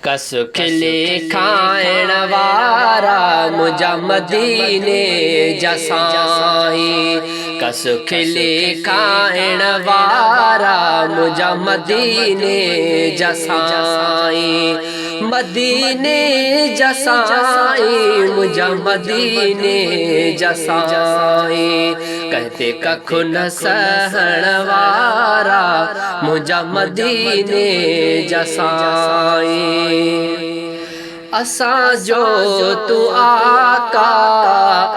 कस खिले खाइण वारा मुंहिंजा मदीने जा साईं। कस खिले खाइण वारा मुंहिंजा मदीने जा साईं। मदीने जा साईं मुंहिंजा मदीने जा साईं। कहते कखु न सहण वारा मुंहिंजा मदीने जा साईं। असां जो तू आका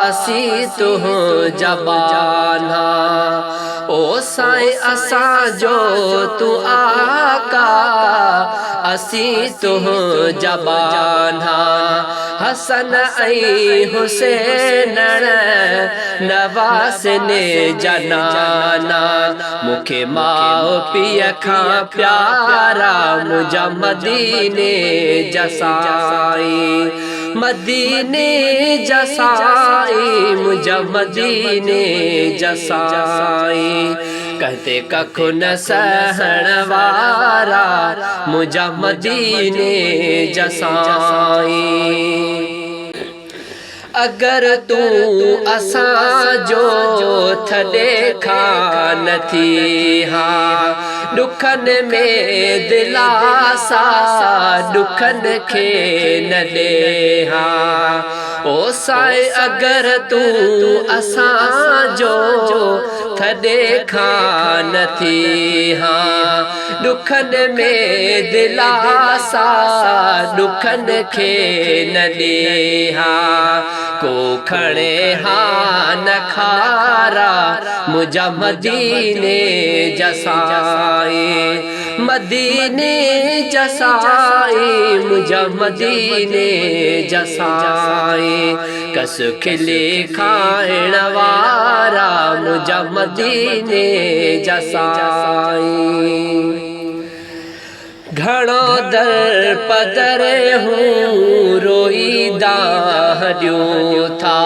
असी तुंहिंजा बाना। ओ साईं असां जो तू आका असी तुंहिंजा बाना। हसन ऐं हुसैन नवाज़िने जा नाना। मूंखे माउ पीउ खां प्यारा मुंहिंजा मदीने जा साईं। मदीने जा साईं मुंहिंजा मदीने जा साईं। कहते कखु न सहण वारा मुंहिंजा मदीने जा साईं। अगर तू असां जो थॾे खां नथी हा दुखनि में दिलासा दुखनि खे न ॾे हा। ओ साईं अगर तू असां जो थॾे खां नथी हा दुखनि में दिलासा दुखनि खे न ॾे हा। को खणे हा न खारा मुंहिंजा मदीने जा साईं। मदीने जा साईं मुंहिंजा मदीने जा साईं। कस खिले खाइण वारा मुंहिंजा मदीने जा साईं। घणो दर पदर हूँ रोईंदा हॾियूं था।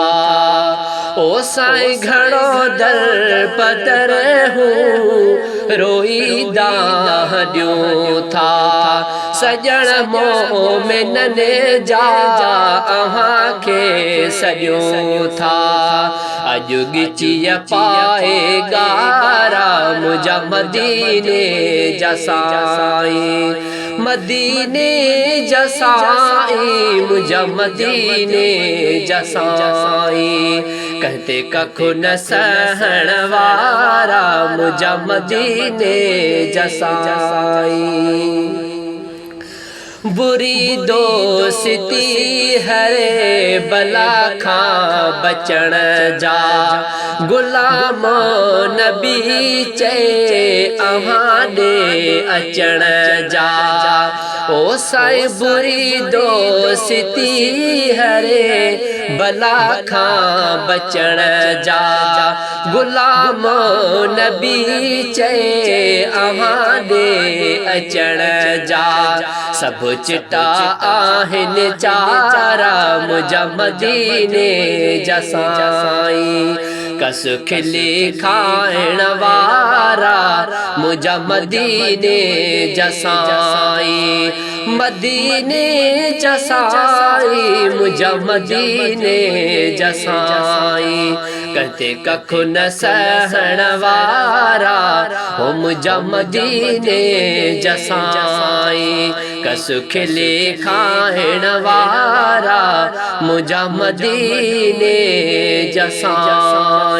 ओ साईं घणो दर पदर हूँ रोईंदा हॾियूं था। सजण मोमिननि जा अव्हां खे सॼूं था। अॼु ॻिचीअ पाए ॻारा मुंहिंजा मदीने जा साईं। मदीने जा साईं मुंहिंजा मदीने जा साईं। कहते कखु न सहण वारा मुंहिंजा मदीने जा साईं। बुरी दोस्ती हरे बला खां बचण जा गुलाम नबी चए अव्हां ॾे अचण जा। ओ साईं बुरी दोस्ती हरे बला खां बचण जा गुलाम नबी चए अव्हां ॾे अचण जा। सभु चिटा आहिनि चारा मुंहिंजा मदीने जा साईं। कस खिले खाइण वारा मुंहिंजा मदीने जा साईं। मदीने जा साईं मुंहिंजा मदीने जा साईं। कहते कखु न सहण वारा हो मुंहिंजा मदीने जा साईं। कस खिले खाइण वारा मुंहिंजा मदीने जा साईं।